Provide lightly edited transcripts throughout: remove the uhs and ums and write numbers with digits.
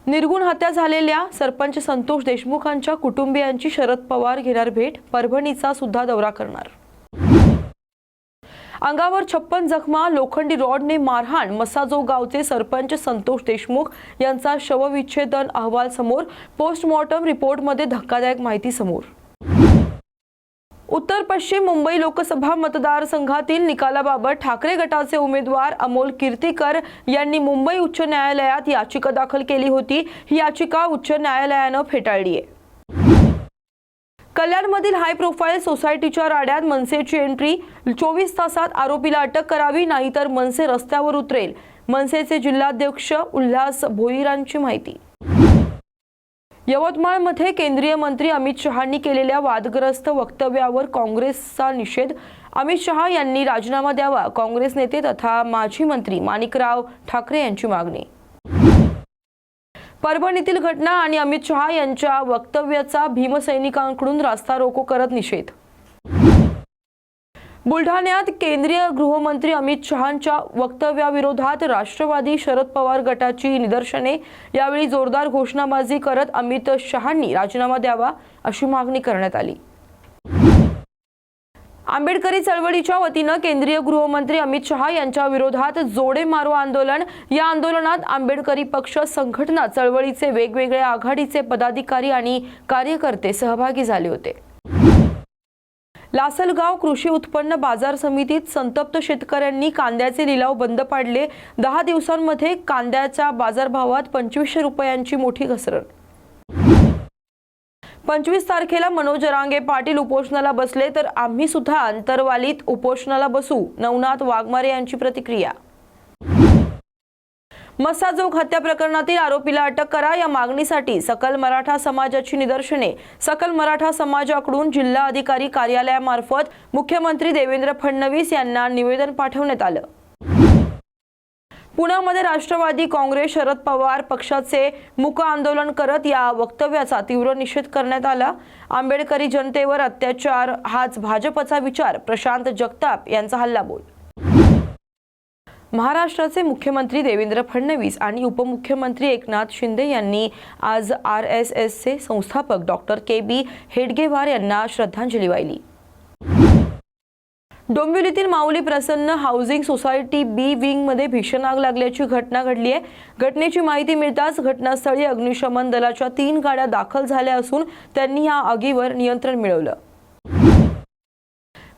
निर्गुण हत्या झालेल्या सरपंच संतोष देशमुखांच्या कुटुंबियांची शरद पवार घेणार भेट, परभणीचा सुद्धा दौरा करणार। अंगावर 56 जखमा, लोखंडी रॉडने मारहाण, मसाजोग गावचे सरपंच संतोष देशमुख यांचा शवविच्छेदन अहवाल समोर, पोस्टमॉर्टम रिपोर्टमध्ये धक्कादायक माहिती समोर। उत्तर पश्चिम मुंबई लोकसभा मतदारसंघातील निकालाबाबत ठाकरे गटाचे उमेदवार अमोल कीर्तीकर यांनी मुंबई उच्च न्यायालयात याचिका दाखल केली होती। ही याचिका उच्च न्यायालयाने फेटाळली आहे। कल्याणमधील हाय प्रोफाईल सोसायटीच्या राड्यात मनसेची एंट्री, 24 तासात आरोपीला अटक करावी, नाहीतर मनसे रस्त्यावर उतरेल, मनसेचे जिल्हाध्यक्ष उल्हास भोईरांची माहिती। यवतमाळमध्ये केंद्रीय मंत्री अमित शहांनी केलेल्या वादग्रस्त वक्तव्यावर काँग्रेसचा निषेध, अमित शहा यांनी राजीनामा द्यावा, काँग्रेस नेते तथा माजी मंत्री माणिकराव ठाकरे यांची मागणी। परभणीतील घटना आणि अमित शहा यांच्या वक्तव्याचा भीमसैनिकांकडून रास्ता रोको करत निषेध। बुलढाण्यात केंद्रीय गृहमंत्री अमित शहांच्या वक्तव्याविरोधात राष्ट्रवादी शरद पवार गटाची निदर्शने, यावेळी जोरदार घोषणाबाजी करत अमित शहांनी राजीनामा द्यावा अशी मागणी करण्यात आली। आंबेडकरी चळवळीच्या वतीने केंद्रीय गृहमंत्री अमित शहा यांच्या विरोधात जोडे मारो आंदोलन, या आंदोलनात आंबेडकरी पक्ष, संघटना, चळवळीचे वेगवेगळे आघाडीचे पदाधिकारी आणि कार्यकर्ते सहभागी झाले होते। लासलगाव कृषी उत्पन्न बाजार समितीत संतप्त शेतकऱ्यांनी कांद्याचे लिलाव बंद पाडले। 10 दिवसांमध्ये कांद्याच्या बाजारभावात 2500 रुपयांची मोठी घसरण। 25 तारखेला मनोज जरांगे पाटील उपोषणाला बसले तर आम्ही सुद्धा अंतरवालीत उपोषणाला बसू, नवनाथ वाघमारे यांची प्रतिक्रिया। मसाजोग हत्या प्रकरणातील आरोपीला अटक करा, या मागणीसाठी सकल मराठा समाजाची निदर्शने, सकल मराठा समाजाकडून जिल्हा अधिकारी कार्यालयामार्फत मुख्यमंत्री देवेंद्र फडणवीस यांना निवेदन पाठवण्यात आलं। पुण्यामध्ये राष्ट्रवादी काँग्रेस शरद पवार पक्षाचे मूक आंदोलन करत या वक्तव्याचा तीव्र निषेध करण्यात आला। आंबेडकरी जनतेवर अत्याचार हाच भाजपचा विचार, प्रशांत जगताप यांचा हल्लाबोल। महाराष्ट्राचे मुख्यमंत्री देवेंद्र फडणवीस आणि उपमुख्यमंत्री एकनाथ शिंदे यांनी आज RSSचे संस्थापक डॉक्टर KB हेडगेवार यांना श्रद्धांजली वाहिली। डोंबिवलीतील माऊली प्रसन्न हाऊसिंग सोसायटी B विंगमध्ये भीषण आग लागल्याची घटना घडली आहे। घटनेची माहिती मिळताच घटनास्थळी अग्निशमन दलाच्या 3 गाड्या दाखल झाल्या असून त्यांनी या आगीवर नियंत्रण मिळवलं।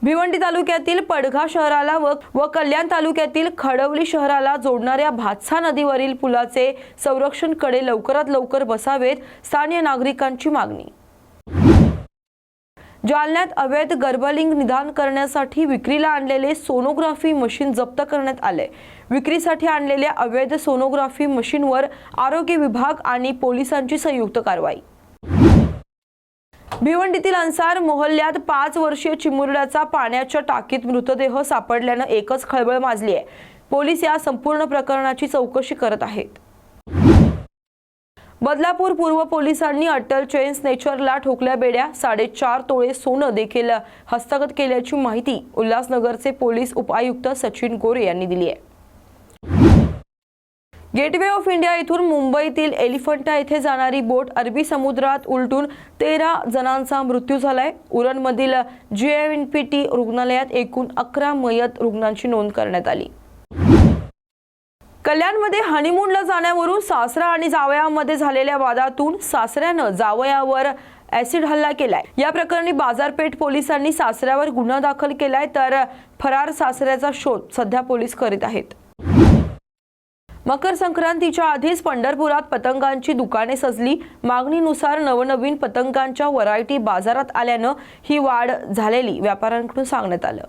भिवंडी तालुक्यातील पडघा शहराला व कल्याण तालुक्यातील खडवली शहराला जोडणाऱ्या भातसा नदीवरील पुलाचे संरक्षण कडे लवकरात लवकर बसावेत, स्थानिक नागरिकांची मागणी। जालन्यात अवैध गर्भलिंग निदान करण्यासाठी विक्रीला आणलेले सोनोग्राफी मशीन जप्त करण्यात आले। विक्रीसाठी आणलेल्या अवैध सोनोग्राफी मशीनवर आरोग्य विभाग आणि पोलिसांची संयुक्त कारवाई। भिवंडीतील अन्सार मोहल्ल्यात 5 वर्षीय चिमुरड्याचा पाण्याच्या टाकीत मृतदेह सापडल्याने एकच खळबळ माजली आहे। पोलीस या संपूर्ण प्रकरणाची चौकशी करत आहेत। बदलापूर पूर्व पोलिसांनी अटल चेन स्नेचरला ठोकल्या बेड्या, 4.5 तोळे सोनं देखील हस्तगत केल्याची माहिती उल्हासनगरचे पोलीस उपायुक्त सचिन गोरे यांनी दिली आहे। गेटवे ऑफ इंडिया येथून मुंबईतील एलिफंटा येथे जाणारी बोट अरबी समुद्रात उलटून 13 जणांचा मृत्यू झालाय। उरणमधील JNPT रुग्णालयात एकूण 11 मयत रुग्णांची नोंद करण्यात आली। कल्याणमध्ये हनीमूनला जाण्यावरून सासरा आणि जावयामध्ये झालेल्या वादातून सासऱ्यानं जावयावर ऍसिड हल्ला केलाय। या प्रकरणी बाजारपेठ पोलिसांनी सासऱ्यावर गुन्हा दाखल केलाय, तर फरार सासऱ्याचा शोध सध्या पोलीस करीत आहेत। मकर संक्रांतीच्या आधीच पंढरपुरात पतंगांची दुकाने सजली। मागणीनुसार नवनवीन पतंगांच्या व्हरायटी बाजारात आल्यानं ही वाढ झालेली व्यापाऱ्यांकडून सांगण्यात आलं।